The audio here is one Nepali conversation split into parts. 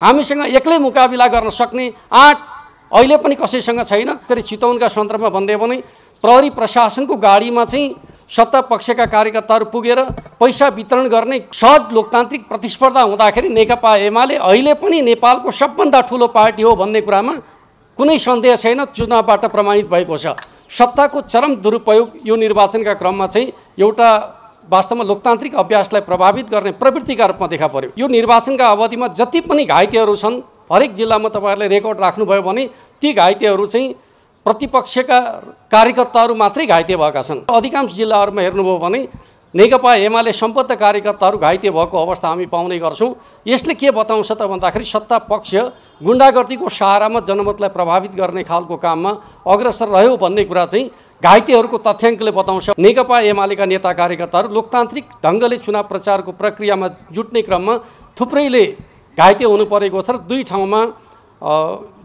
हामीसँग एक्लै मुकाबिला गर्न सक्ने आँट अहिले पनि कसैसँग छैन। त्यसरी चितवनका सन्दर्भमा भन्दै भने प्रहरी प्रशासनको गाडीमा चाहिँ सत्ता पक्षका कार्यकर्ताहरू पुगेर पैसा वितरण गर्ने सहज लोकतान्त्रिक प्रतिस्पर्धा हुँदाखेरि नेकपा एमाले अहिले पनि नेपालको सबभन्दा ठुलो पार्टी हो भन्ने कुरामा कुनै सन्देह छैन, चुनावबाट प्रमाणित भएको छ। सत्ताको चरम दुरुपयोग यो निर्वाचनका क्रममा चाहिँ एउटा वास्तवमा लोकतान्त्रिक अभ्यासलाई प्रभावित गर्ने प्रवृत्तिका रूपमा देखा पर्यो। यो निर्वाचनका अवधिमा जति पनि घाइतेहरू छन्, हरेक जिल्लामा तपाईँहरूले रेकर्ड राख्नुभयो भने ती घाइतेहरू चाहिँ प्रतिपक्षका कार्यकर्ताहरू मात्रै घाइते भएका छन्। अधिकांश जिल्लाहरूमा हेर्नुभयो भने नेकपा एमाले सम्बद्ध कार्यकर्ताहरू घाइते भएको अवस्था हामी पाउने गर्छौँ। यसले के बताउँछ त भन्दाखेरि सत्ता पक्ष गुन्डागर्दीको सहारामा जनमतलाई प्रभावित गर्ने खालको काममा अग्रसर रह्यो भन्ने कुरा चाहिँ घाइतेहरूको तथ्याङ्कले बताउँछ। नेकपा एमालेका नेता कार्यकर्ताहरू लोकतान्त्रिक ढङ्गले चुनाव प्रचारको प्रक्रियामा जुट्ने क्रममा थुप्रैले घाइते हुनु परेको छ र दुई ठाउँमा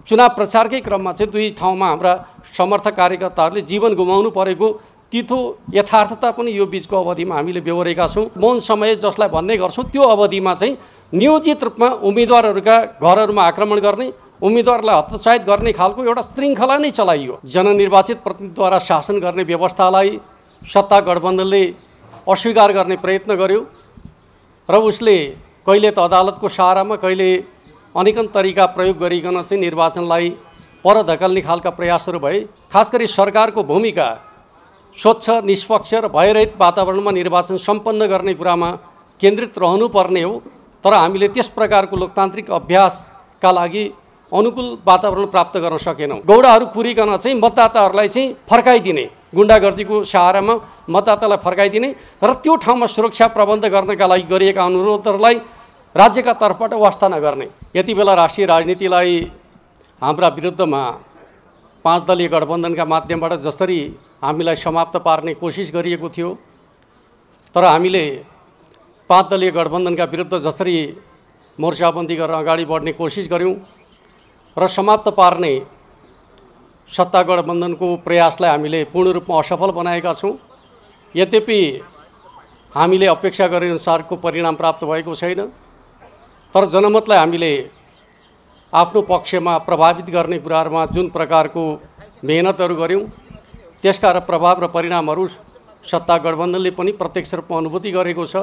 चुनाव प्रचारकै क्रममा चाहिँ दुई ठाउँमा हाम्रा समर्थक कार्यकर्ताहरूले जीवन गुमाउनु परेको तितो यथार्थता पनि यो बिचको अवधिमा हामीले बेहोरेका छौँ। मौन समय जसलाई भन्ने गर्छौँ त्यो अवधिमा चाहिँ नियोजित रूपमा उम्मेदवारहरूका घरहरूमा आक्रमण गर्ने, उम्मेदवारलाई हतोत्साहित गर्ने खालको एउटा श्रृङ्खला नै चलाइयो। जननिर्वाचित प्रतिनिधिद्वारा शासन गर्ने व्यवस्थालाई सत्ता गठबन्धनले अस्वीकार गर्ने प्रयत्न गर्यो र उसले कहिले त अदालतको सहारामा कहिले अनेकन तरिका प्रयोग गरिकन चाहिँ निर्वाचनलाई पर धकेल्ने खालका प्रयासहरू भए। खास गरी सरकारको भूमिका स्वच्छ, निष्पक्ष र भयरहित वातावरणमा निर्वाचन सम्पन्न गर्ने कुरामा केन्द्रित रहनुपर्ने हो। तर हामीले त्यस प्रकारको लोकतान्त्रिक अभ्यासका लागि अनुकूल वातावरण प्राप्त गर्न सकेनौँ। गौडाहरू पुरिकन चाहिँ मतदाताहरूलाई चाहिँ फर्काइदिने, गुन्डागर्दीको सहारामा मतदातालाई फर्काइदिने र त्यो ठाउँमा सुरक्षा प्रबन्ध गर्नका लागि गरिएका अनुरोधहरूलाई राज्यका तर्फबाट वास्ता नगर्ने। यति बेला राष्ट्रिय राजनीतिलाई हाम्रा विरुद्धमा 5 दलीय गठबन्धनका माध्यमबाट जसरी हामीलाई समाप्त पार्ने कोसिस गरिएको थियो, तर हामीले 5 दलीय गठबन्धनका विरुद्ध जसरी मोर्चाबन्दी गरेर अगाडि बढ्ने कोसिस गऱ्यौँ र समाप्त पार्ने सत्ता गठबन्धनको प्रयासलाई हामीले पूर्ण रूपमा असफल बनाएका छौँ। यद्यपि हामीले अपेक्षा गरे अनुसारको परिणाम प्राप्त भएको छैन, तर जनमतलाई हामीले आफ्नो पक्षमा प्रभावित गर्ने कुराहरूमा जुन प्रकारको मेहनतहरू गऱ्यौँ त्यसका प्रभाव र परिणामहरू सत्ता गठबन्धनले पनि प्रत्यक्ष रूपमा अनुभूति गरेको छ।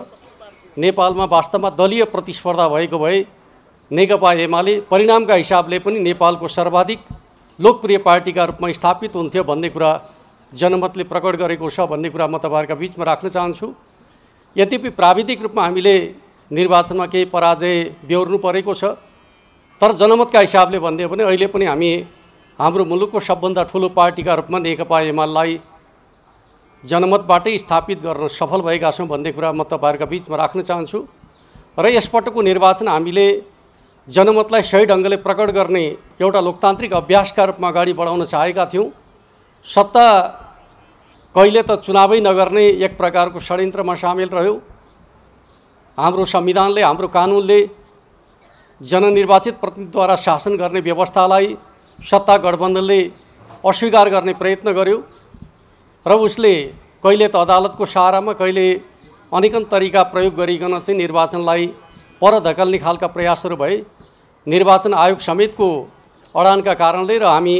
नेपालमा वास्तवमा दलीय प्रतिस्पर्धा भएको भए नेकपा एमाले परिणामका हिसाबले पनि नेपालको सर्वाधिक लोकप्रिय पार्टीका रूपमा स्थापित हुन्थ्यो भन्ने कुरा जनमतले प्रकट गरेको छ भन्ने कुरा म तपाईँहरूका बिचमा राख्न चाहन्छु। यद्यपि प्राविधिक रूपमा हामीले निर्वाचनमा केही पराजय बेहोर्नु परेको छ, तर जनमतका हिसाबले भन्दै भने अहिले पनि हामी हाम्रो मुलुकको सबभन्दा ठुलो पार्टीका रूपमा नेकपा एमालेलाई जनमतबाटै स्थापित गर्न सफल भएका छौँ भन्ने कुरा म तपाईँहरूका बिचमा राख्न चाहन्छु। र यसपटकको निर्वाचन हामीले जनमतलाई सही ढङ्गले प्रकट गर्ने एउटा लोकतान्त्रिक अभ्यासका रूपमा अगाडि बढाउन चाहेका थियौँ। सत्ता कहिले त चुनावै नगर्ने एक प्रकारको षड्यन्त्रमा सामेल रह्यो। हाम्रो संविधानले, हाम्रो कानुनले जननिर्वाचित प्रतिनिधिद्वारा शासन गर्ने व्यवस्थालाई सत्ता गठबन्धनले अस्वीकार गर्ने प्रयत्न गर्यो र उसले कहिले त अदालतको सहारामा कहिले अनेकन तरिका प्रयोग गरिकन चाहिँ निर्वाचनलाई पर धकेल्ने खालका प्रयासहरू भए। निर्वाचन आयोग समेतको अडानका कारणले र हामी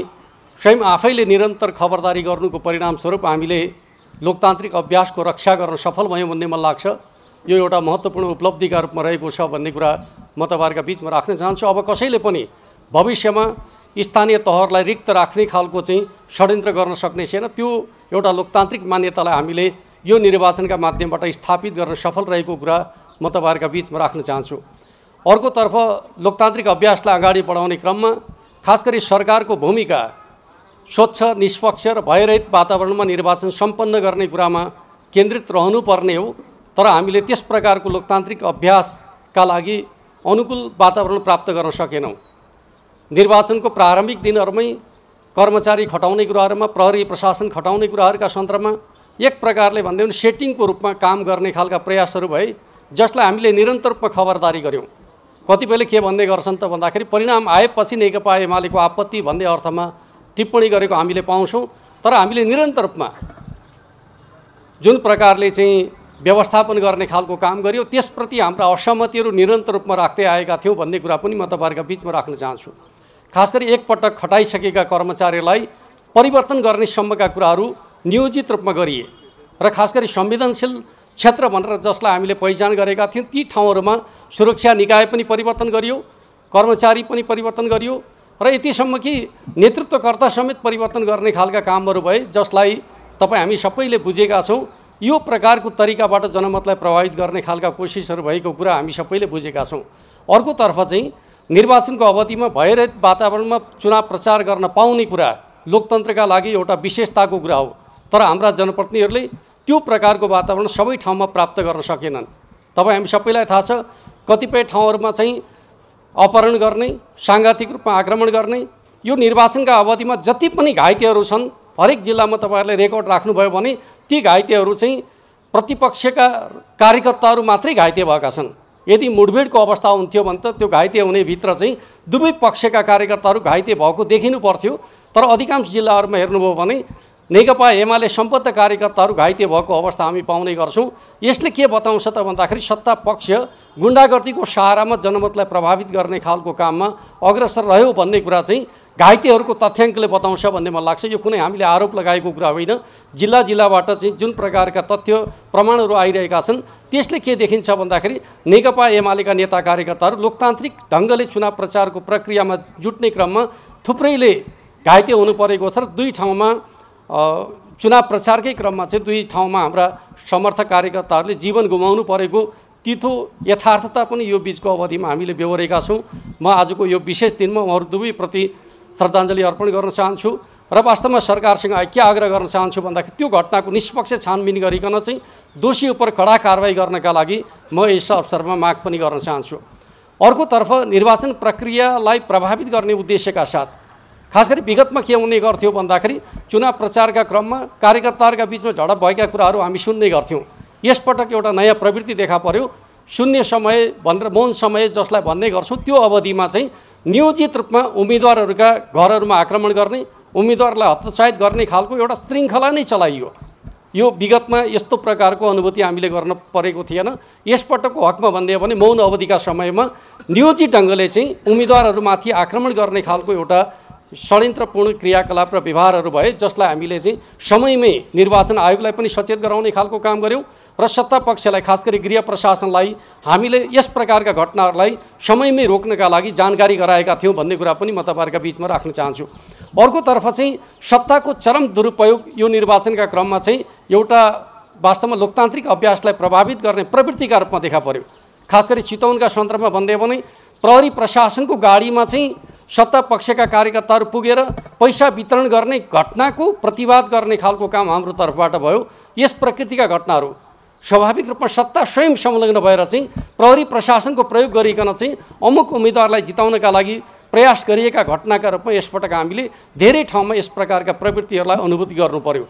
स्वयं आफैले निरन्तर खबरदारी गर्नुको परिणामस्वरूप हामीले लोकतान्त्रिक अभ्यासको रक्षा गर्न सफल भयौँ भन्ने मलाई लाग्छ। यो एउटा महत्त्वपूर्ण उपलब्धिका रूपमा रहेको छ भन्ने कुरा म तपाईँहरूका बिचमा राख्न चाहन्छु। अब कसैले पनि भविष्यमा स्थानीय तहहरूलाई रिक्त राख्ने खालको चाहिँ षड्यन्त्र गर्न सक्ने छैन। त्यो एउटा लोकतान्त्रिक मान्यतालाई हामीले यो निर्वाचनका माध्यमबाट स्थापित गर्न सफल रहेको कुरा म तपाईँहरूका बिचमा राख्न चाहन्छु। अर्कोतर्फ लोकतान्त्रिक अभ्यासलाई अगाडि बढाउने क्रममा खास गरी सरकारको भूमिका स्वच्छ, निष्पक्ष र भयरहित वातावरणमा निर्वाचन सम्पन्न गर्ने कुरामा केन्द्रित रहनुपर्ने हो। तर हामीले त्यस प्रकारको लोकतान्त्रिक अभ्यासका लागि अनुकूल वातावरण प्राप्त गर्न सकेनौँ। निर्वाचनको प्रारम्भिक दिनहरूमै कर्मचारी खटाउने कुराहरूमा, प्रहरी प्रशासन खटाउने कुराहरूका सन्दर्भमा एक प्रकारले भन्दै भने सेटिङको रूपमा काम गर्ने खालका प्रयासहरू भए, जसलाई हामीले निरन्तर रूपमा खबरदारी गऱ्यौँ। कतिपयले के भन्दै गर्छन् त भन्दाखेरि परिणाम आएपछि नेकपा एमालेको आपत्ति भन्ने अर्थमा टिप्पणी गरेको हामीले पाउँछौँ। तर हामीले निरन्तर रूपमा जुन प्रकारले चाहिँ व्यवस्थापन गर्ने खालको काम गर्यो। त्यसप्रति हाम्रा असहमतिहरू निरन्तर रूपमा राख्दै आएका थियौँ भन्ने कुरा पनि म तपाईँहरूका बिचमा राख्न चाहन्छु। खास गरी एकपटक खटाइसकेका कर्मचारीलाई परिवर्तन गर्ने सम्मका कुराहरू नियोजित रूपमा गरिए र खास गरी संवेदनशील क्षेत्र भनेर जसलाई हामीले पहिचान गरेका थियौँ ती ठाउँहरूमा सुरक्षा निकाय पनि परिवर्तन गरियो, कर्मचारी पनि परिवर्तन गरियो र यतिसम्म कि नेतृत्वकर्ता समेत परिवर्तन गर्ने खालका कामहरू भए, जसलाई तपाईँ हामी सबैले बुझेका छौँ। यो प्रकारको तरिकाबाट जनमतलाई प्रभावित गर्ने खालका कोसिसहरू भएको कुरा हामी सबैले बुझेका छौँ। अर्कोतर्फ चाहिँ निर्वाचनको अवधिमा भयरहित वातावरणमा चुनाव प्रचार गर्न पाउने कुरा लोकतन्त्रका लागि एउटा विशेषताको कुरा हो। तर हाम्रा जनप्रतिनिधिहरूले त्यो प्रकारको वातावरण सबै ठाउँमा प्राप्त गर्न सकेनन्। तपाईँ हामी सबैलाई थाहा छ, कतिपय ठाउँहरूमा चाहिँ अपहरण गर्ने, साङ्घातिक रूपमा आक्रमण गर्ने। यो निर्वाचनका अवधिमा जति पनि घाइतेहरू छन्, हरेक जिल्लामा तपाईँहरूले रेकर्ड राख्नुभयो भने ती घाइतेहरू चाहिँ प्रतिपक्षका कार्यकर्ताहरू मात्रै घाइते भएका छन्। यदि मुठभेडको अवस्था हुन्थ्यो भने त त्यो घाइते हुने भित्र चाहिँ दुवै पक्षका कार्यकर्ताहरू घाइते भएको देखिनु पर्थ्यो। तर अधिकांश जिल्लाहरूमा हेर्नुभयो भने नेकपा एमाले सम्बद्ध कार्यकर्ताहरू घाइते भएको अवस्था हामी पाउने गर्छौँ। यसले के बताउँछ त भन्दाखेरि सत्ता पक्ष गुन्डागर्दीको सहारामा जनमतलाई प्रभावित गर्ने खालको काममा अग्रसर रह्यो भन्ने कुरा चाहिँ घाइतेहरूको तथ्याङ्कले बताउँछ भन्ने मलाई लाग्छ। यो कुनै हामीले आरोप लगाएको कुरा होइन। जिल्ला जिल्लाबाट चाहिँ जुन प्रकारका तथ्य प्रमाणहरू आइरहेका छन् त्यसले के देखिन्छ भन्दाखेरि नेकपा एमालेका नेता कार्यकर्ताहरू लोकतान्त्रिक ढङ्गले चुनाव प्रचारको प्रक्रियामा जुट्ने क्रममा थुप्रैले घाइते हुनु परेको छ र दुई ठाउँमा चुनाव प्रचारकै क्रममा चाहिँ दुई ठाउँमा हाम्रा समर्थक कार्यकर्ताहरूले जीवन गुमाउनु परेको तितो यथार्थता पनि यो बिचको अवधिमा हामीले बेहोरेका छौँ। म आजको यो विशेष दिनमा उहाँहरू दुवैप्रति श्रद्धाञ्जली अर्पण गर्न चाहन्छु र वास्तवमा सरकारसँग के आग्रह गर्न चाहन्छु भन्दाखेरि त्यो घटनाको निष्पक्ष छानबिन गरिकन चाहिँ दोषी उप कडा कारवाही गर्नका लागि म यस अवसरमा माग पनि गर्न चाहन्छु। अर्कोतर्फ निर्वाचन प्रक्रियालाई प्रभावित गर्ने उद्देश्यका साथ खास गरी विगतमा के हुने गर्थ्यो भन्दाखेरि चुनाव प्रचारका क्रममा कार्यकर्ताहरूका बिचमा झडप भएका कुराहरू हामी सुन्ने गर्थ्यौँ। यसपटक एउटा नयाँ प्रवृत्ति देखा पर्यो, शून्य समय भनेर मौन समय जसलाई भन्ने गर्छौँ त्यो अवधिमा चाहिँ नियोजित रूपमा उम्मेदवारहरूका घरहरूमा आक्रमण गर्ने, उम्मेदवारलाई हतोत्साहित गर्ने खालको एउटा श्रृङ्खला नै चलाइयो। यो विगतमा यस्तो प्रकारको अनुभूति हामीले गर्न परेको थिएन। यसपटकको हकमा भन्ने हो भने मौन अवधिका समयमा नियोजित ढङ्गले चाहिँ उम्मेदवारहरूमाथि आक्रमण गर्ने खालको एउटा षड्यन्त्रपूर्ण क्रियाकलाप र व्यवहारहरू भए, जसलाई हामीले चाहिँ समयमै निर्वाचन आयोगलाई पनि सचेत गराउने खालको काम गऱ्यौँ र सत्ता पक्षलाई खास गरी गृह प्रशासनलाई हामीले यस प्रकारका घटनाहरूलाई समयमै रोक्नका लागि जानकारी गराएका थियौँ भन्ने कुरा पनि म तपाईँहरूका बिचमा राख्न चाहन्छु। अर्कोतर्फ चाहिँ सत्ताको चरम दुरुपयोग यो निर्वाचनका क्रममा चाहिँ एउटा वास्तवमा लोकतान्त्रिक अभ्यासलाई प्रभावित गर्ने प्रवृत्तिका रूपमा देखा पर्यो। खास गरी चितवनका सन्दर्भमा भन्दै भने प्रहरी प्रशासनको गाडीमा चाहिँ सत्ता पक्षका कार्यकर्ताहरू पुगेर पैसा वितरण गर्ने घटनाको प्रतिवाद गर्ने खालको काम हाम्रो तर्फबाट भयो। यस प्रकृतिका घटनाहरू स्वाभाविक रूपमा सत्ता स्वयं संलग्न भएर चाहिँ प्रहरी प्रशासनको प्रयोग गरिकन चाहिँ अमुक उम्मेदवारलाई जिताउनका लागि प्रयास गरिएका घटनाका रूपमा यसपटक हामीले धेरै ठाउँमा यस प्रकारका प्रवृत्तिहरूलाई अनुभूति गर्नु पर्यो।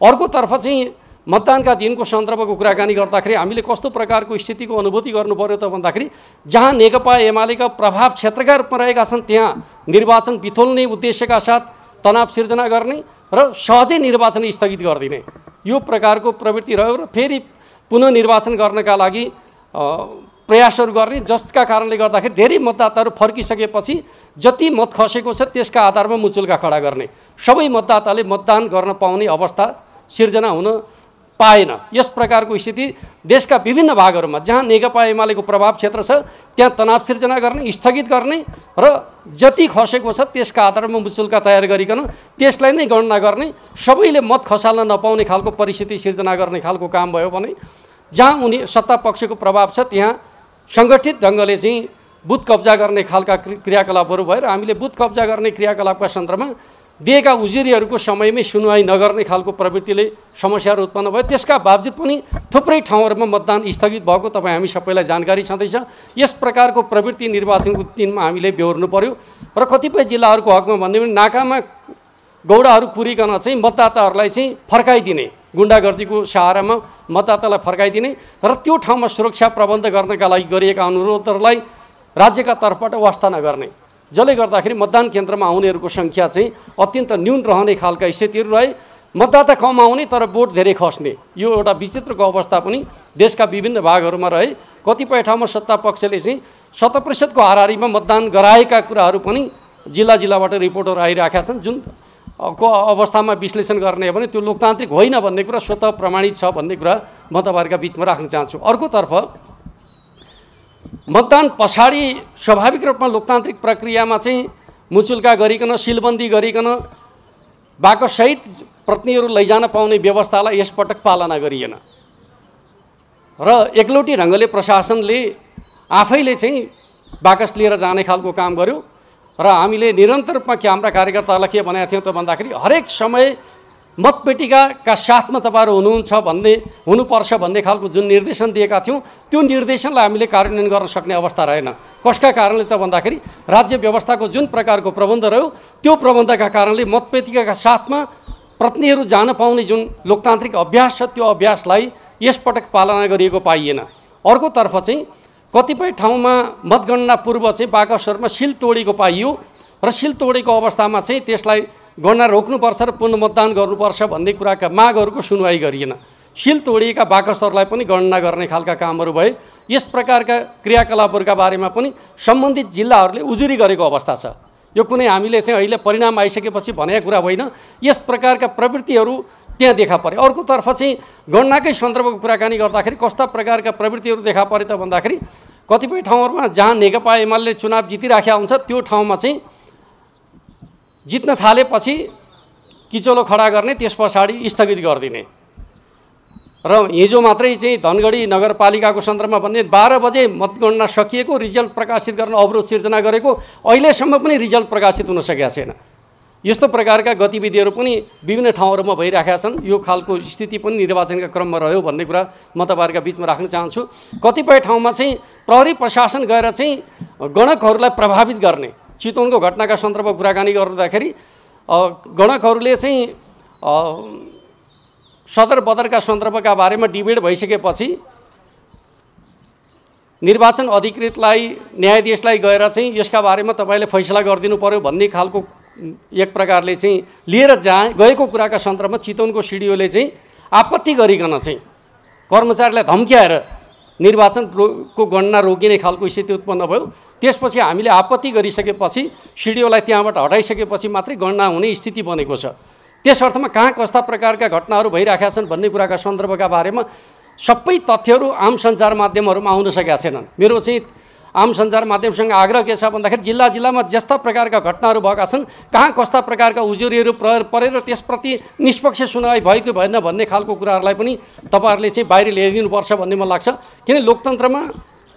अर्कोतर्फ चाहिँ मतदानका दिनको सन्दर्भको कुराकानी गर्दाखेरि हामीले कस्तो प्रकारको स्थितिको अनुभूति गर्नु पर्यो त भन्दाखेरि जहाँ नेकपा एमालेका प्रभाव क्षेत्रका रूपमा रहेका छन् त्यहाँ निर्वाचन बिथोल्ने उद्देश्यका साथ तनाव सिर्जना गर्ने र सहजै निर्वाचन स्थगित गरिदिने यो प्रकारको प्रवृत्ति रह्यो र फेरि पुनः निर्वाचन गर्नका लागि प्रयासहरू गर्ने, जसका कारणले गर्दाखेरि धेरै मतदाताहरू फर्किसकेपछि जति मत खसेको छ त्यसका आधारमा मुचुल्का खडा गर्ने, सबै मतदाताले मतदान गर्न पाउने अवस्था सिर्जना हुन पाएन। यस प्रकारको स्थिति देशका विभिन्न भागहरूमा जहाँ नेकपा एमालेको प्रभाव क्षेत्र छ त्यहाँ तनाव सिर्जना गर्ने, स्थगित गर्ने र जति खसेको छ त्यसका आधारमा मुचुल्का तयार गरिकन त्यसलाई नै गणना गर्ने, सबैले मत खसाल्न नपाउने खालको परिस्थिति सिर्जना गर्ने खालको काम भयो भने जहाँ उनी सत्ता पक्षको प्रभाव छ त्यहाँ सङ्गठित ढङ्गले चाहिँ बुथ कब्जा गर्ने खालका क्रियाकलापहरू भएर हामीले बुथ कब्जा गर्ने क्रियाकलापका सन्दर्भमा दिएका उजुरीहरूको समयमै सुनवाई नगर्ने खालको प्रवृत्तिले समस्याहरू उत्पन्न भयो। त्यसका बावजुद पनि थुप्रै ठाउँहरूमा मतदान स्थगित भएको तपाईँ हामी सबैलाई जानकारी छँदैछ। यस प्रकारको प्रवृत्ति निर्वाचनको दिनमा हामीले बेहोर्नु पर्यो र कतिपय जिल्लाहरूको हकमा भन्ने पनि नाकामा गौडाहरू पुरिकन चाहिँ मतदाताहरूलाई चाहिँ फर्काइदिने, गुन्डागर्दीको सहारामा मतदातालाई फर्काइदिने र त्यो ठाउँमा सुरक्षा प्रबन्ध गर्नका लागि गरिएका अनुरोधहरूलाई राज्यका तर्फबाट वास्ता नगर्ने, जसले गर्दाखेरि मतदान केन्द्रमा आउनेहरूको सङ्ख्या चाहिँ अत्यन्त न्यून रहने खालका स्थितिहरू रहे मतदाता कम आउने तर भोट धेरै खस्ने, यो एउटा विचित्रको अवस्था पनि देशका विभिन्न भागहरूमा रहे। कतिपय ठाउँमा सत्ता पक्षले चाहिँ 100% हाराहारीमा मतदान गराएका कुराहरू पनि जिल्ला जिल्लाबाट रिपोर्टहरू आइरहेका छन्, जुन को अवस्थामा विश्लेषण गर्ने हो भने त्यो लोकतान्त्रिक होइन भन्ने कुरा स्वतः प्रमाणित छ भन्ने कुरा म तपाईँहरूका बिचमा राख्न चाहन्छु। अर्कोतर्फ मतदान पछाडि स्वाभाविक रूपमा लोकतान्त्रिक प्रक्रियामा चाहिँ मुचुल्का गरिकन सिलबन्दी गरिकन बाकसहित प्रतिनिधिहरू लैजान पाउने व्यवस्थालाई यसपटक पालना गरिएन र एकलौटी ढङ्गले प्रशासनले आफैले चाहिँ बाकस लिएर जाने खालको काम गर्यो र हामीले निरन्तर रूपमा हाम्रा कार्यकर्ताहरूलाई के भनेका थियौँ त भन्दाखेरि हरेक समय मतपेटिकाका साथमा तपाईँहरू हुनुपर्छ भन्ने खालको जुन निर्देशन दिएका थियौँ त्यो निर्देशनलाई हामीले कार्यान्वयन गर्न सक्ने अवस्था रहेन। कसका कारणले त भन्दाखेरि राज्य व्यवस्थाको जुन प्रकारको प्रबन्ध रह्यो त्यो प्रबन्धका कारणले मतपेटिकाका साथमा प्रतिनिधिहरू जान पाउने जुन लोकतान्त्रिक अभ्यास छ त्यो अभ्यासलाई यसपटक पालना गरिएको पाइएन। अर्कोतर्फ चाहिँ कतिपय ठाउँमा मतगणना पूर्व चाहिँ बाकसहरूमा सिल तोडेको पाइयो र सिल तोडेको अवस्थामा चाहिँ त्यसलाई गणना रोक्नुपर्छ र पुनः मतदान गर्नुपर्छ भन्ने कुराका मागहरूको सुनवाई गरिएन। सिल तोडिएका बाकसहरूलाई पनि गणना गर्ने खालका कामहरू भए। यस प्रकारका क्रियाकलापहरूका बारेमा पनि सम्बन्धित जिल्लाहरूले उजुरी गरेको अवस्था छ। यो कुनै हामीले चाहिँ अहिले परिणाम आइसकेपछि भनेको कुरा होइन, यस प्रकारका प्रवृत्तिहरू त्यहाँ देखा परे। अर्कोतर्फ चाहिँ गणनाकै सन्दर्भको कुराकानी गर्दाखेरि कस्ता प्रकारका प्रवृत्तिहरू देखा परे त भन्दाखेरि कतिपय ठाउँहरूमा जहाँ नेकपा एमाले चुनाव जितिराखेका हुन्छ त्यो ठाउँमा चाहिँ जित्न थालेपछि किचोलो खडा गर्ने, त्यस पछाडि स्थगित गरिदिने र हिजो मात्रै चाहिँ धनगढी नगरपालिकाको सन्दर्भमा भन्ने 12 बजे मतगणना सकिएको रिजल्ट प्रकाशित गर्न अवरोध सिर्जना गरेको अहिलेसम्म पनि रिजल्ट प्रकाशित हुन सकेका छैन। यस्तो प्रकारका गतिविधिहरू पनि विभिन्न ठाउँहरूमा भइरहेका छन्। यो खालको स्थिति पनि निर्वाचनका क्रममा रह्यो भन्ने कुरा म तपाईँहरूका बिचमा राख्न चाहन्छु। कतिपय ठाउँमा चाहिँ प्रहरी प्रशासन गएर चाहिँ गणकहरूलाई प्रभावित गर्ने, चितवनको घटनाका सन्दर्भमा कुराकानी गर्दाखेरि गणकहरूले चाहिँ सदर बदरका सन्दर्भका बारेमा डिबेट भइसकेपछि निर्वाचन अधिकृतलाई न्यायाधीशलाई गएर चाहिँ यसका बारेमा तपाईँले फैसला गरिदिनु पर्यो भन्ने खालको एक प्रकारले चाहिँ लिएर गएको कुराका सन्दर्भमा चितवनको सिडिओले चाहिँ आपत्ति गरिकन चाहिँ कर्मचारीलाई धम्क्याएर निर्वाचनको गणना रोकिने खालको स्थिति उत्पन्न भयो। त्यसपछि हामीले आपत्ति गरिसकेपछि सिडिओलाई त्यहाँबाट हटाइसकेपछि मात्रै गणना हुने स्थिति बनेको छ। त्यस अर्थमा कहाँ कस्ता प्रकारका घटनाहरू भइरहेका छन् भन्ने कुराका सन्दर्भका बारेमा सबै तथ्यहरू आम सञ्चार माध्यमहरूमा आउन सकेका छैनन्। मेरो चाहिँ आम सञ्चार माध्यमसँग आग्रह के छ भन्दाखेरि जिल्ला जिल्लामा जस्ता प्रकारका घटनाहरू भएका छन्, कहाँ कस्ता प्रकारका उजुरीहरू परेर त्यसप्रति निष्पक्ष सुनवाई भएको भएन भन्ने खालको कुराहरूलाई पनि तपाईँहरूले चाहिँ बाहिर ल्याइदिनुपर्छ भन्ने मलाई लाग्छ। किन लोकतन्त्रमा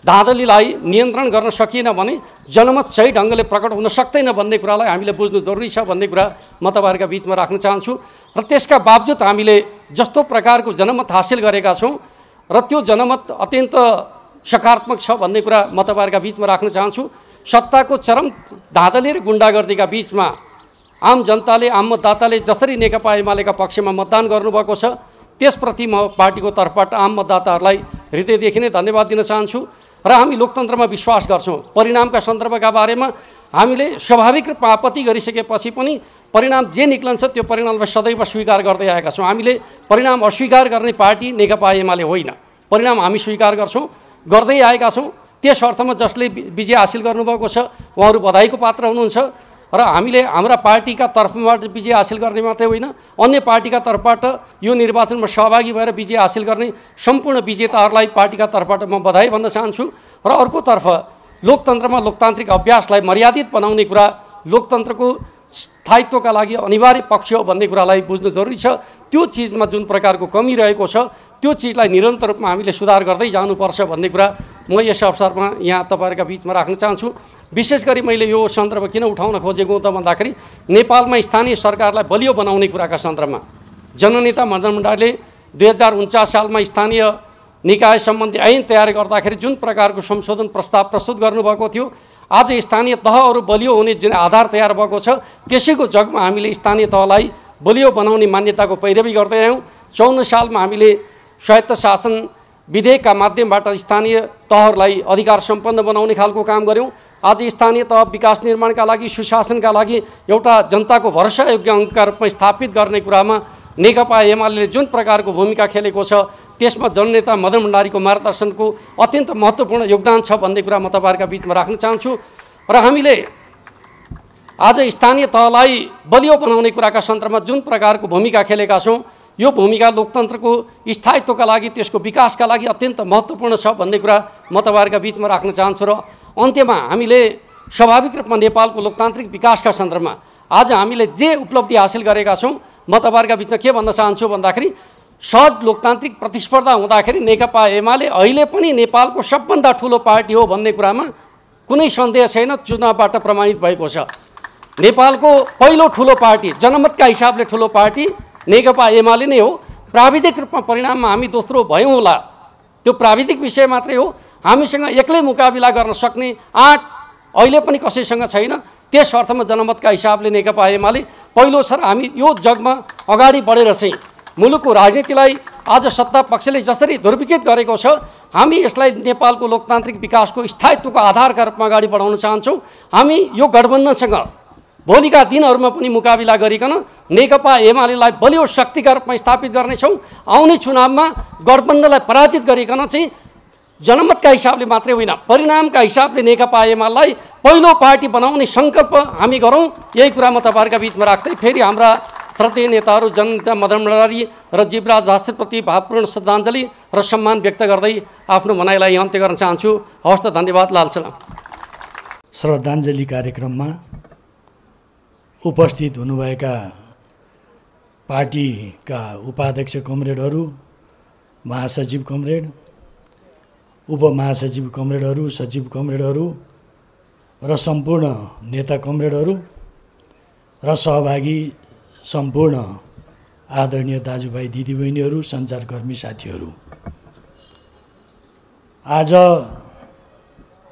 धाँधलीलाई नियन्त्रण गर्न सकिएन भने जनमत सही ढङ्गले प्रकट हुन सक्दैन भन्ने कुरालाई हामीले बुझ्नु जरुरी छ भन्ने कुरा म तपाईँहरूका बिचमा राख्न चाहन्छु। र त्यसका बावजुद हामीले जस्तो प्रकारको जनमत हासिल गरेका छौँ र त्यो जनमत अत्यन्त सकारात्मक छ भन्ने कुरा म तपाईँहरूका बिचमा राख्न चाहन्छु। सत्ताको चरम धाँधली र गुन्डागर्दीका बिचमा आम जनताले, आम मतदाताले जसरी नेकपा एमालेका पक्षमा मतदान गर्नुभएको छ त्यसप्रति म पार्टीको तर्फबाट आम मतदाताहरूलाई हृदयदेखि नै धन्यवाद दिन चाहन्छु। र हामी लोकतन्त्रमा विश्वास गर्छौँ। परिणामका सन्दर्भका बारेमा हामीले स्वाभाविक रूपमा आपत्ति गरिसकेपछि पनि परिणाम जे निक्लन्छ त्यो परिणामलाई सदैव स्वीकार गर्दै आएका छौँ। हामीले परिणाम अस्वीकार गर्ने पार्टी नेकपा एमाले होइन, परिणाम हामी स्वीकार गर्छौँ, गर्दै आएका छौँ। त्यस अर्थमा जसले विजय हासिल गर्नुभएको छ उहाँहरू बधाईको पात्र हुनुहुन्छ र हामीले हाम्रा पार्टीका तर्फबाट विजय हासिल गर्ने मात्रै होइन, अन्य पार्टीका तर्फबाट यो निर्वाचनमा सहभागी भएर विजय हासिल गर्ने सम्पूर्ण विजेताहरूलाई पार्टीका तर्फबाट म बधाई भन्न चाहन्छु। र अर्कोतर्फ लोकतन्त्रमा लोकतान्त्रिक अभ्यासलाई मर्यादित बनाउने कुरा लोकतन्त्रको स्थायित्वका लागि अनिवार्य पक्ष हो भन्ने कुरालाई बुझ्नु जरुरी छ। त्यो चिजमा जुन प्रकारको कमी रहेको छ त्यो चिजलाई निरन्तर रूपमा हामीले सुधार गर्दै जानुपर्छ भन्ने कुरा म यस अवसरमा यहाँ तपाईँहरूका बिचमा राख्न चाहन्छु। विशेष गरी मैले यो सन्दर्भ किन उठाउन खोजेको त भन्दाखेरि नेपालमा स्थानीय सरकारलाई बलियो बनाउने कुराका सन्दर्भमा जननेता मदन भण्डारीले 2049 सालमा स्थानीय निकाय सम्बन्धी ऐन तयार गर्दाखेरि जुन प्रकारको संशोधन प्रस्ताव प्रस्तुत गर्नुभएको थियो, आज स्थानीय तहहरू बलियो हुने जुन आधार तयार भएको छ त्यसैको जगमा हामीले स्थानीय तहलाई बलियो बनाउने मान्यताको पैरवी गर्दै आयौँ। 54 सालमा हामीले स्वायत्त शासन विधेयकका माध्यमबाट स्थानीय तहहरूलाई अधिकार सम्पन्न बनाउने खालको काम गऱ्यौँ। आज स्थानीय तह विकास निर्माणका लागि, सुशासनका लागि एउटा जनताको भरोसायोग्य अङ्गका रूपमा स्थापित गर्ने कुरामा नेकपा एमाले जुन प्रकारको भूमिका खेलेको छ त्यसमा जननेता मदन भण्डारीको मार्गदर्शनको अत्यन्त महत्त्वपूर्ण योगदान छ भन्ने कुरा म तपाईँहरूका बिचमा राख्न चाहन्छु। र हामीले आज स्थानीय तहलाई बलियो बनाउने कुराका सन्दर्भमा जुन प्रकारको भूमिका खेलेका छौँ यो भूमिका लोकतन्त्रको स्थायित्वका लागि त्यसको विकासका लागि अत्यन्त महत्त्वपूर्ण छ भन्ने कुरा म तपाईँहरूका बिचमा राख्न चाहन्छु। र अन्त्यमा हामीले स्वाभाविक रूपमा नेपालको लोकतान्त्रिक विकासका सन्दर्भमा आज हामीले जे उपलब्धि हासिल गरेका छौँ म तपाईँहरूका बिचमा के भन्न चाहन्छु भन्दाखेरि सहज लोकतान्त्रिक प्रतिस्पर्धा हुँदाखेरि नेकपा एमाले अहिले पनि नेपालको सबभन्दा ठुलो पार्टी हो भन्ने कुरामा कुनै सन्देह छैन, चुनावबाट प्रमाणित भएको छ। नेपालको पहिलो ठुलो पार्टी, जनमतका हिसाबले ठुलो पार्टी नेकपा एमाले नै हो। प्राविधिक रूपमा परिणाममा हामी दोस्रो भयौँ होला, त्यो प्राविधिक विषय मात्रै हो। हामीसँग एक्लै मुकाबिला गर्न सक्ने आँट अहिले पनि कसैसँग छैन। त्यस अर्थमा जनमतका हिसाबले नेकपा एमाले पहिलो छ र हामी यो जगमा अगाडि बढेर चाहिँ मुलुकको राजनीतिलाई आज सत्ता पक्षले जसरी दुर्विकृत गरेको छ हामी यसलाई नेपालको लोकतान्त्रिक विकासको स्थायित्वको आधारका रूपमा अगाडि बढाउन चाहन्छौँ। हामी यो गठबन्धनसँग भोलिका दिनहरूमा पनि मुकाबिला गरिकन नेकपा एमालेलाई बलियो शक्तिका रूपमा स्थापित गर्नेछौँ। आउने चुनावमा गठबन्धनलाई पराजित गरिकन चाहिँ जनमतका हिसाबले मात्रै होइन परिणामका हिसाबले नेकपा एमालेलाई पहिलो पार्टी बनाउने सङ्कल्प हामी गरौँ। यही कुरा म तपाईँहरूका बिचमा राख्दै फेरि हाम्रा श्रद्धेय नेताहरू जननेता मदन भण्डारी र जीवराज शास्त्रीप्रति भावपूर्ण श्रद्धाञ्जली र सम्मान व्यक्त गर्दै आफ्नो भनाइलाई अन्त्य गर्न चाहन्छु। हवस् त, धन्यवाद। लाल सलाम। श्रद्धाञ्जली कार्यक्रममा उपस्थित हुनुभएका पार्टीका उपाध्यक्ष कमरेडहरू, महासचिव कमरेड, उपमहासचिव कमरेडहरू, सचिव कमरेडहरू र सम्पूर्ण नेता कमरेडहरू र सहभागी सम्पूर्ण आदरणीय दाजुभाइ दिदीबहिनीहरू, सञ्चारकर्मी साथीहरू, आज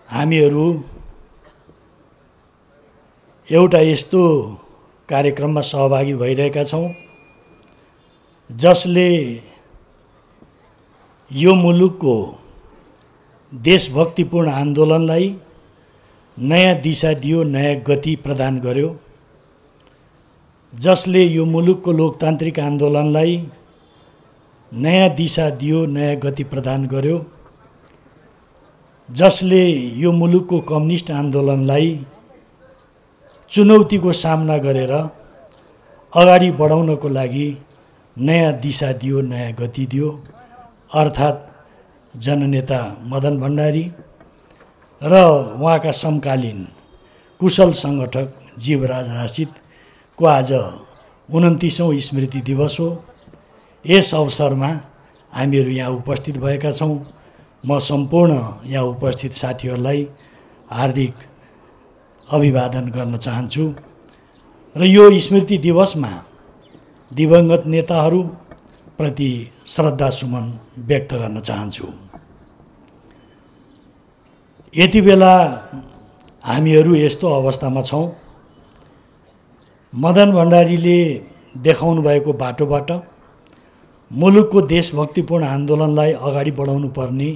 हामीहरू एउटा यस्तो कार्यक्रममा सहभागी भइरहेका छौँ जसले यो मुलुकको देशभक्तिपूर्ण आन्दोलनलाई नयाँ दिशा दियो, नयाँ गति प्रदान गर्यो, जसले यो मुलुकको लोकतान्त्रिक आन्दोलनलाई नयाँ दिशा दियो, नयाँ गति प्रदान गर्यो, जसले यो मुलुकको कम्युनिस्ट आन्दोलनलाई चुनौतीको सामना गरेर अगाडि बढाउनको लागि नयाँ दिशा दियो, नयाँ गति दियो, अर्थात् जननेता मदन भण्डारी र उहाँका समकालीन कुशल सङ्गठक जीवराज राशिदको आज 29औं स्मृति दिवस हो। यस अवसरमा हामीहरू यहाँ उपस्थित भएका छौँ। म सम्पूर्ण यहाँ उपस्थित साथीहरूलाई हार्दिक अभिवादन गर्न चाहन्छु र यो स्मृति दिवसमा दिवंगत नेताहरूप्रति श्रद्धासुमन व्यक्त गर्न चाहन्छु। यति बेला हामीहरू यस्तो अवस्थामा छौँ, मदन भण्डारीले देखाउनु भएको बाटोबाट मुलुकको देशभक्तिपूर्ण आन्दोलनलाई अगाडि बढाउनु पर्ने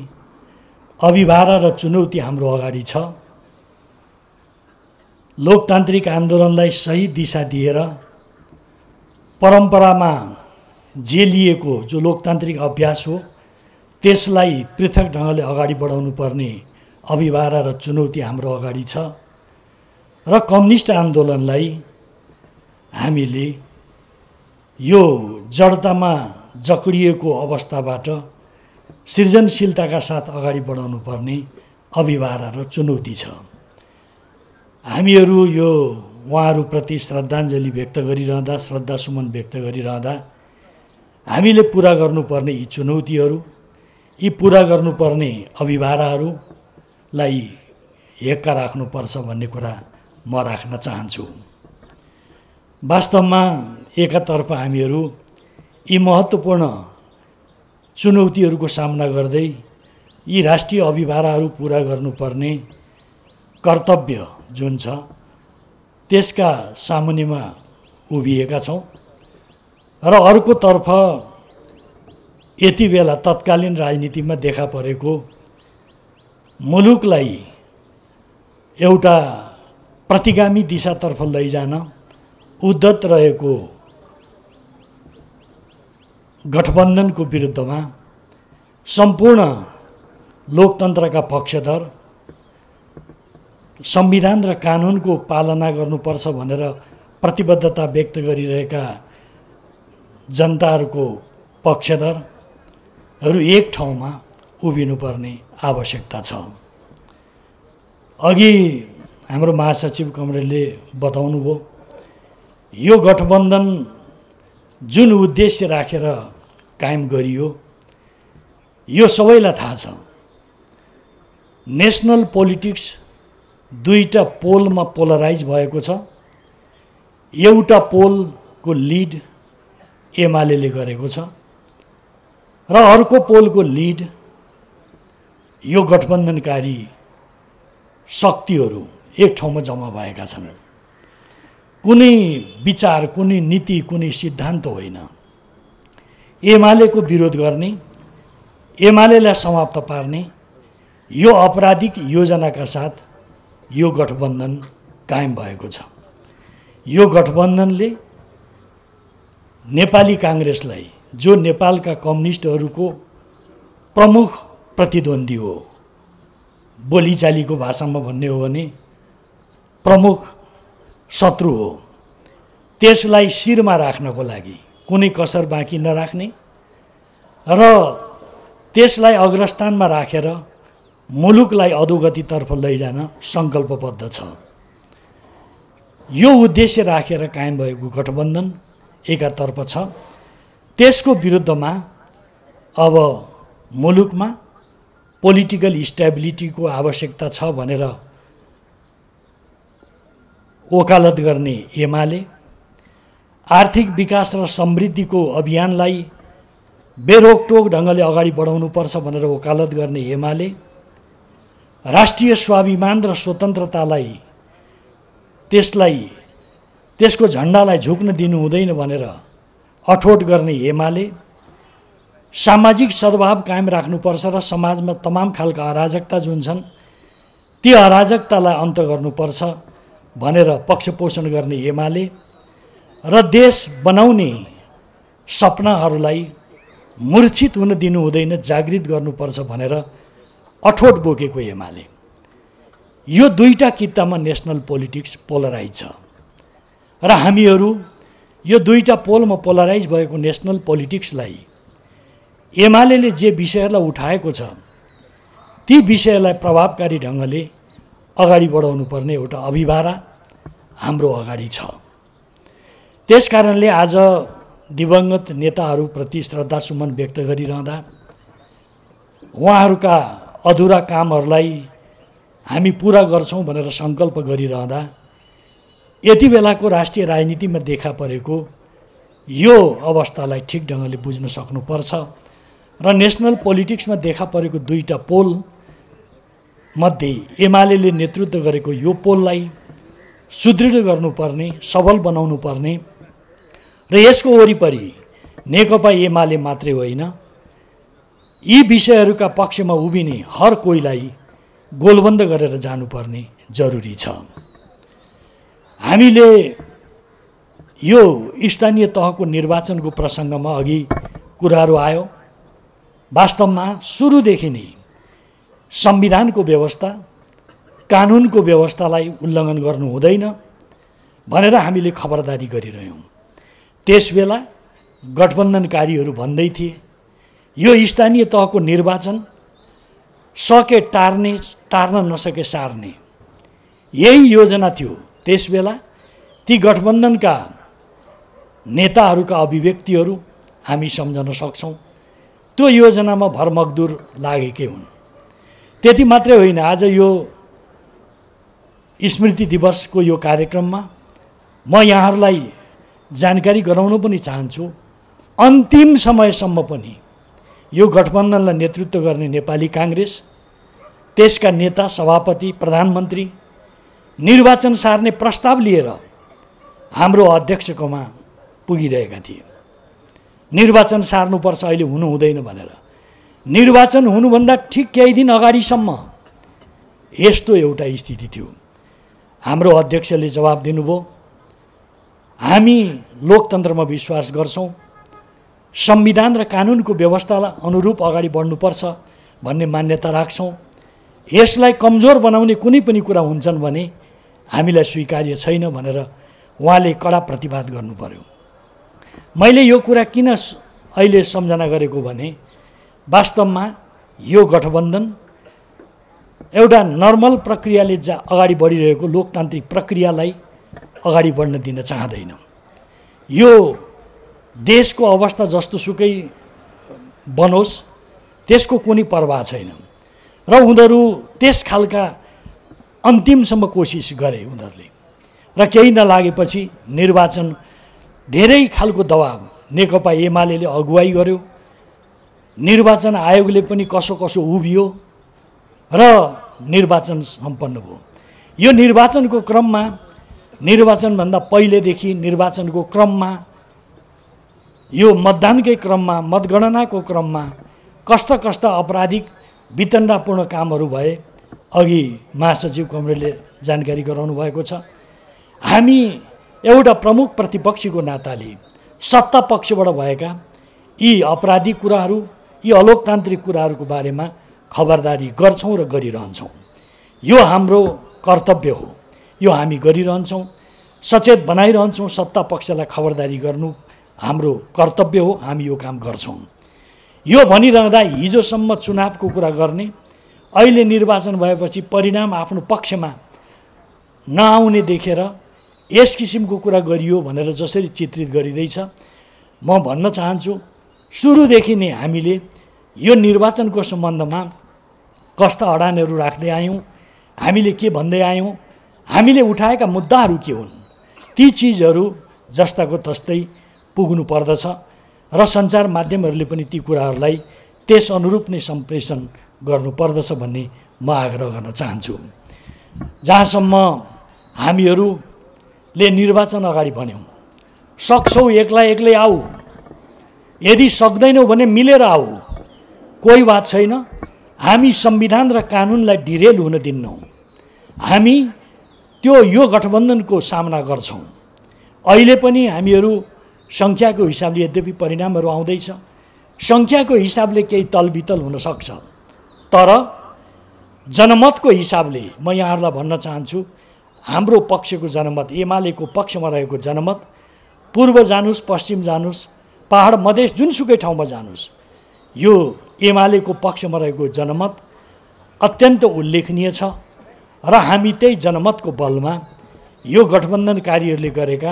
अभिभारा र चुनौती हाम्रो अगाडि छ। लोकतान्त्रिक आन्दोलनलाई सही दिशा दिएर परम्परामा जे लिएको जो लोकतान्त्रिक अभ्यास हो त्यसलाई पृथक ढङ्गले अगाडि बढाउनु पर्ने अभिभारा र चुनौती हाम्रो अगाडि छ र कम्युनिस्ट आन्दोलनलाई हामीले यो जडतामा जक्डिएको अवस्थाबाट सृजनशीलताका साथ अगाडि बढाउनु पर्ने अभिभारा र चुनौती छ। हामीहरू यो उहाँहरूप्रति श्रद्धाञ्जली व्यक्त गरिरहँदा, श्रद्धासुमन व्यक्त गरिरहँदा हामीले पुरा गर्नुपर्ने यी चुनौतीहरू, यी पुरा गर्नुपर्ने अभिभाराहरूलाई हेक्का राख्नुपर्छ भन्ने कुरा म राख्न चाहन्छु। वास्तवमा एकातर्फ हामीहरू यी महत्त्वपूर्ण चुनौतीहरूको सामना गर्दै यी राष्ट्रिय अभिभाराहरू पुरा गर्नुपर्ने कर्तव्य जुन छ त्यसका सामुन्नेमा उभिएका छौँ र अर्कोतर्फ यति बेला तत्कालीन राजनीतिमा देखा परेको मुलुकलाई एउटा प्रतिगामी दिशातर्फ लैजान उद्धत रहेको गठबन्धनको विरुद्धमा सम्पूर्ण लोकतन्त्रका पक्षधर संविधान र कानुनको पालना गर्नुपर्छ भनेर प्रतिबद्धता व्यक्त गरिरहेका जनताहरूको पक्षधरहरू एक ठाउँमा उभिनुपर्ने आवश्यकता छ। अघि हाम्रो महासचिव कमरेडले बताउनुभयो, यो गठबन्धन जुन उद्देश्य राखेर कायम गरियो यो सबैलाई थाहा छ। नेसनल पोलिटिक्स दुईटा पोलमा पोलराइज भएको छ। एउटा पोलको लिड एमाले गरेको छ र अर्को पोलको लिड यो गठबन्धनकारी शक्तिहरू एक ठाउँमा जम्मा भएका छन्। कुनै विचार, कुनै नीति, कुनै सिद्धान्त होइन। एमालेको विरोध गर्ने, एमालेलाई समाप्त पार्ने यो आपराधिक योजनाका साथ यो गठबन्धन कायम भएको छ। यो गठबन्धनले नेपाली काङ्ग्रेसलाई, जो नेपालका कम्युनिस्टहरूको प्रमुख प्रतिद्वन्दी हो, बोलीचालीको भाषामा भन्ने हो भने प्रमुख शत्रु हो, त्यसलाई शिरमा राख्नको लागि कुनै कसर बाँकी नराख्ने र त्यसलाई अग्रस्थानमा राखेर मुलुकलाई अधोगतितर्फ लैजान सङ्कल्पबद्ध छ। यो उद्देश्य राखेर कायम भएको गठबन्धन एकातर्फ छ। त्यसको विरुद्धमा अब मुलुकमा पोलिटिकल स्टेबिलिटीको आवश्यकता छ भनेर वकालत गर्ने एमाले, आर्थिक विकास र समृद्धिको अभियानलाई बेरोकटोक ढङ्गले अगाडि बढाउनुपर्छ भनेर वकालत गर्ने एमाले, राष्ट्रिय स्वाभिमान र स्वतन्त्रतालाई त्यसको झन्डालाई झुक्न दिनु हुँदैन भनेर अठोट गर्ने एमाले, सामाजिक सद्भाव कायम राख्नुपर्छ र समाजमा तमाम खालका अराजकता जुन छन् ती अराजकतालाई अन्त गर्नुपर्छ भनेर पक्षपोषण गर्ने एमाले र देश बनाउने सपनाहरूलाई मूर्छित हुन दिनु हुँदैन, जागृत गर्नुपर्छ भनेर अठोट बोकेको एमाले। यो दुईटा कितामा नेसनल पोलिटिक्स पोलराइज छ र हामीहरू यो दुईटा पोलमा पोलराइज भएको नेसनल पोलिटिक्सलाई एमाले जे विषयहरूलाई उठाएको छ ती विषयलाई प्रभावकारी ढङ्गले अगाडि बढाउनु पर्ने एउटा अभिभारा हाम्रो अगाडि छ। त्यसकारणले आज दिवंगत नेताहरूप्रति श्रद्धासुमन व्यक्त गरिरहँदा उहाँहरूका अधुरा कामहरूलाई हामी पुरा गर्छौँ भनेर सङ्कल्प गरिरहँदा यति बेलाको राष्ट्रिय राजनीतिमा देखा परेको यो अवस्थालाई ठिक ढङ्गले बुझ्न सक्नुपर्छ र नेसनल पोलिटिक्समा देखा परेको दुईटा पोल मध्ये एमाले नेतृत्व गरेको यो पोललाई सुदृढ गर्नुपर्ने, सबल बनाउनु पर्ने र यसको वरिपरि नेकपा एमाले मात्रै होइन, यी विषयहरूका पक्षमा उभिने हर कोहीलाई गोलबन्द गरेर जानुपर्ने जरुरी छ। हामीले यो स्थानीय तहको निर्वाचनको प्रसङ्गमा अघि कुराहरू आयो, वास्तवमा सुरुदेखि नै संविधानको व्यवस्था, कानुनको व्यवस्थालाई उल्लङ्घन गर्नु हुँदैन भनेर हामीले खबरदारी गरिरह्यौँ। त्यसबेला गठबन्धनकारीहरू भन्दै थिए यो स्थानीय तहको निर्वाचन सके टार्ने, टार्न नसके सार्ने, यही योजना थियो। त्यसबेला ती गठबन्धनका नेताहरूका अभिव्यक्तिहरू हामी सम्झन सक्छौँ। त्यो योजनामा भरमग्दुर लागेकै हुन्। त्यति मात्रै होइन, आज यो स्मृति दिवसको यो कार्यक्रममा म यहाँहरूलाई जानकारी गराउन पनि चाहन्छु, अन्तिम समयसम्म पनि यो गठबन्धनलाई नेतृत्व गर्ने नेपाली काङ्ग्रेस, त्यसका नेता, सभापति, प्रधानमन्त्री निर्वाचन सार्ने प्रस्ताव लिएर हाम्रो अध्यक्षकोमा पुगिरहेका थिए। निर्वाचन सार्नुपर्छ, अहिले हुनु हुँदैन भनेर। निर्वाचन हुनुभन्दा ठिक केही दिन अगाडिसम्म यस्तो एउटा स्थिति थियो। हाम्रो अध्यक्षले जवाब दिनुभयो, हामी लोकतन्त्रमा विश्वास गर्छौँ संविधान र कानुनको व्यवस्थालाई अनुरूप अगाडि बढ्नुपर्छ भन्ने मान्यता राख्छौँ। यसलाई कमजोर बनाउने कुनै पनि कुरा हुन्छन् भने हामीलाई स्वीकार्य छैन भनेर उहाँले कडा प्रतिवाद गर्नु पर्यो। मैले यो कुरा किन अहिले सम्झना गरेको भने वास्तवमा यो गठबन्धन एउटा नर्मल प्रक्रियाले अगाडि बढिरहेको लोकतान्त्रिक प्रक्रियालाई अगाडि बढ्न दिन चाहँदैन। यो देशको अवस्था जस्तोसुकै बनोस् त्यसको कुनै परवाह छैन र उनीहरू त्यस खालका अन्तिमसम्म कोसिस गरे उनीहरूले र केही नलागेपछि निर्वाचन धेरै खालको दबाब नेकपा एमाले अगुवाई गर्यो। निर्वाचन आयोगले पनि कसो कसो उभियो र निर्वाचन सम्पन्न भयो। यो निर्वाचनको क्रममा निर्वाचनभन्दा पहिलेदेखि निर्वाचनको क्रममा यो मतदानकै क्रममा मतगणनाको क्रममा कस्ता कस्ता आपराधिक वितण्डापूर्ण कामहरू भए अघि महासचिव कमरेडले जानकारी गराउनु भएको छ। हामी एउटा प्रमुख प्रतिपक्षीको नाताले सत्ता पक्षबाट भएका यी अपराधिक कुराहरू यी अलोकतान्त्रिक कुराहरूको बारेमा खबरदारी गर्छौँ र गरिरहन्छौँ। यो हाम्रो कर्तव्य हो, यो हामी गरिरहन्छौँ, सचेत बनाइरहन्छौँ। सत्ता पक्षलाई खबरदारी गर्नु हाम्रो कर्तव्य हो, हामी यो काम गर्छौँ। यो भनिरहँदा हिजोसम्म चुनावको कुरा गर्ने, अहिले निर्वाचन भएपछि परिणाम आफ्नो पक्षमा नआउने देखेर यस किसिमको कुरा गरियो भनेर जसरी चित्रित गरिँदैछ, म भन्न चाहन्छु सुरुदेखि नै हामीले यो निर्वाचनको सम्बन्धमा कस्ता अडानहरू राख्दै आयौँ, हामीले के भन्दै आयौँ, हामीले उठाएका मुद्दाहरू के हुन्, ती चिजहरू जस्ताको तस्तै पुग्नु पर्दछ र सञ्चार माध्यमहरूले पनि ती कुराहरूलाई त्यस अनुरूप नै सम्प्रेषण गर्नुपर्दछ भन्ने म आग्रह गर्न चाहन्छु। जहाँसम्म हामीहरूले निर्वाचन अगाडि भन्यौँ, सक्छौ एक्लै आऊ, यदि सक्दैनौ भने मिलेर आऊ, कोही बात छैन। हामी संविधान र कानुनलाई डिरेल हुन दिन्नौँ। हामी यो गठबन्धनको सामना गर्छौँ। अहिले पनि हामीहरू सङ्ख्याको हिसाबले यद्यपि परिणामहरू आउँदैछ, सङ्ख्याको हिसाबले केही तलबितल हुनसक्छ, तर जनमतको हिसाबले म यहाँहरूलाई भन्न चाहन्छु हाम्रो पक्षको जनमत, एमालेको पक्षमा रहेको जनमत, पूर्व जानुस् पश्चिम जानुस् पहाड मधेस जुनसुकै ठाउँमा जानुस्, यो एमालेको पक्षमा रहेको जनमत अत्यन्त उल्लेखनीय छ र हामी त्यही जनमतको बलमा यो गठबन्धनकारीहरूले गरेका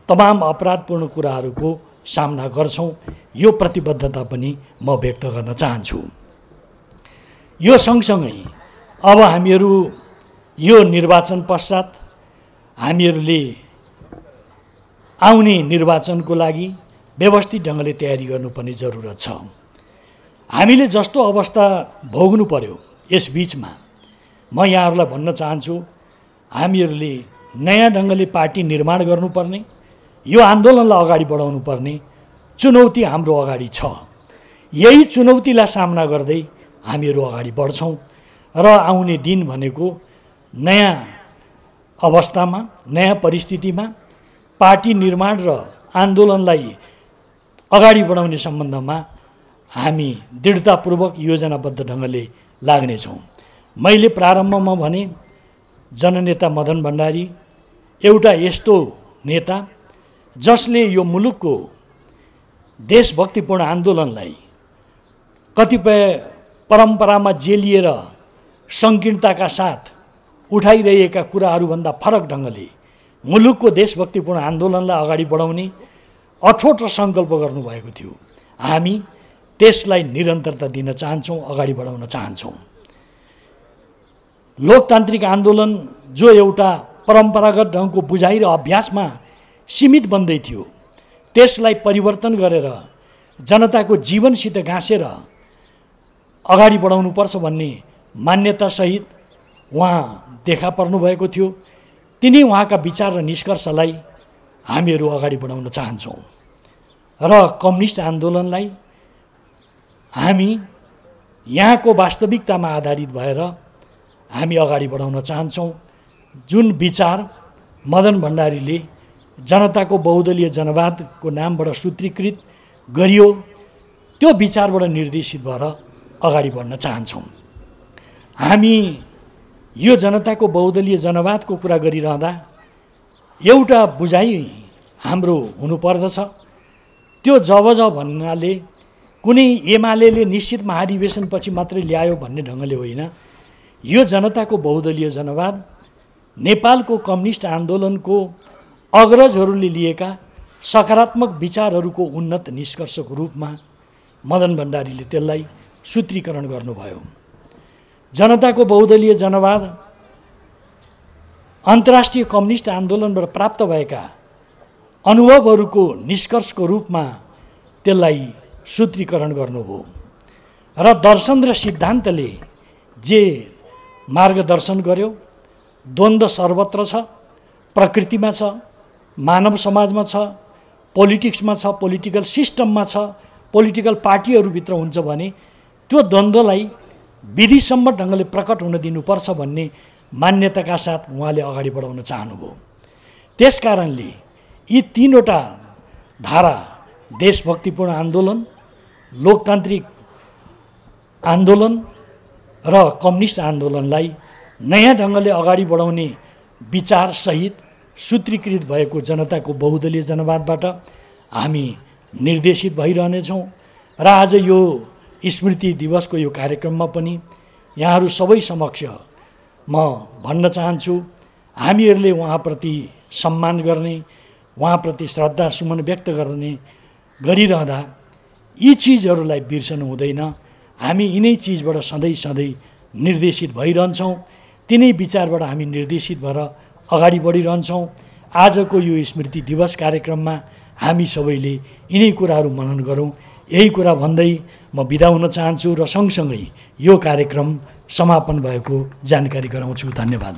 तमाम अपराधपूर्ण कुराहरूको सामना गर्छौँ। यो प्रतिबद्धता पनि म व्यक्त गर्न चाहन्छु। यो सँगसँगै अब हामीहरू यो निर्वाचन पश्चात हामीहरूले आउने निर्वाचनको लागि व्यवस्थित ढङ्गले तयारी गर्नुपर्ने जरुरत छ। हामीले जस्तो अवस्था भोग्नु पर्यो यस बिचमा म यहाँहरूलाई भन्न चाहन्छु हामीहरूले नयाँ ढङ्गले पार्टी निर्माण गर्नुपर्ने, यो आन्दोलनलाई अगाडि बढाउनु पर्ने चुनौती हाम्रो अगाडि छ। यही चुनौतीलाई सामना गर्दै हामीहरू अगाडि बढ्छौँ र आउने दिन भनेको नयाँ अवस्थामा नयाँ परिस्थितिमा पार्टी निर्माण र आन्दोलनलाई अगाडि बढाउने सम्बन्धमा हामी दृढतापूर्वक योजनाबद्ध ढङ्गले लाग्नेछौँ। मैले प्रारम्भमा भने जननेता मदन भण्डारी एउटा यस्तो नेता जसले यो मुलुकको देशभक्तिपूर्ण आन्दोलनलाई कतिपय परम्परामा जेलिएर सङ्कीर्णताका साथ उठाइरहेका कुराहरूभन्दा फरक ढङ्गले मुलुकको देशभक्तिपूर्ण आन्दोलनलाई अगाडि बढाउने अठोट र सङ्कल्प गर्नुभएको थियो। हामी त्यसलाई निरन्तरता दिन चाहन्छौँ, अगाडि बढाउन चाहन्छौँ। लोकतान्त्रिक आन्दोलन जो एउटा परम्परागत ढङ्गको बुझाइ र अभ्यासमा सीमित बन्दै थियो, त्यसलाई परिवर्तन गरेर जनताको जीवनसित गाँसेर अगाडि बढाउनुपर्छ भन्ने मान्यतासहित उहाँ देखा पर्नुभएको थियो। तिनी उहाँका विचार र निष्कर्षलाई हामीहरू अगाडि बढाउन चाहन्छौँ र कम्युनिस्ट आन्दोलनलाई हामी यहाँको वास्तविकतामा आधारित भएर हामी अगाडि बढाउन चाहन्छौँ। जुन विचार मदन भण्डारीले जनताको बहुदलीय जनवादको नामबाट सूत्रीकृत गरियो त्यो विचारबाट निर्देशित भएर अगाडि बढ्न चाहन्छौँ। हामी यो जनताको बहुदलीय जनवादको कुरा गरिरहँदा एउटा बुझाइ हाम्रो हुनुपर्दछ। त्यो जब भन्नाले कुनै एमाले निश्चित महाधिवेशनपछि मात्रै ल्यायो भन्ने ढङ्गले होइन। यो जनताको बहुदलीय जनवाद नेपालको कम्युनिस्ट आन्दोलनको अग्रजहरूले लिएका सकारात्मक विचारहरूको उन्नत निष्कर्षको रूपमा मदन भण्डारीले त्यसलाई सूत्रीकरण गर्नुभयो। जनताको बहुदलीय जनवाद अन्तर्राष्ट्रिय कम्युनिस्ट आन्दोलनबाट प्राप्त भएका अनुभवहरूको निष्कर्षको रूपमा त्यसलाई सूत्रीकरण गर्नुभयो र दर्शन र सिद्धान्तले जे मार्गदर्शन गर्यो, द्वन्द्व सर्वत्र छ, प्रकृतिमा छ, मानव समाजमा छ, पोलिटिक्समा छ, पोलिटिकल सिस्टममा छ, पोलिटिकल पार्टीहरूभित्र हुन्छ भने त्यो द्वन्द्वलाई विधिसम्म ढङ्गले प्रकट हुन दिनुपर्छ भन्ने मान्यताका साथ उहाँले अगाडि बढाउन चाहनुभयो। त्यसकारणले यी तीनवटा धारा देशभक्तिपूर्ण आन्दोलन, लोकतान्त्रिक आन्दोलन र कम्युनिस्ट आन्दोलनलाई नयाँ ढङ्गले अगाडि बढाउने विचारसहित सूत्रीकृत भएको जनताको बहुदलीय जनवादबाट हामी निर्देशित भइरहनेछौँ। र आज यो स्मृति दिवसको यो कार्यक्रममा पनि यहाँहरू सबै समक्ष म भन्न चाहन्छु, हामीहरूले उहाँप्रति सम्मान गर्ने, उहाँप्रति श्रद्धा सुमन व्यक्त गर्ने गरिरहँदा यी चिजहरूलाई बिर्सनु हुँदैन। हामी यिनै चिजबाट सधैँ सधैँ निर्देशित भइरहन्छौँ, तिनै विचारबाट हामी निर्देशित भएर अगाडि बढिरहन्छौँ। आजको यो स्मृति दिवस कार्यक्रममा हामी सबैले यिनै कुराहरू मनन गरौँ, यही कुरा भन्दै म बिदा हुन चाहन्छु र सँगसँगै यो कार्यक्रम समापन भएको जानकारी गराउँछु। धन्यवाद।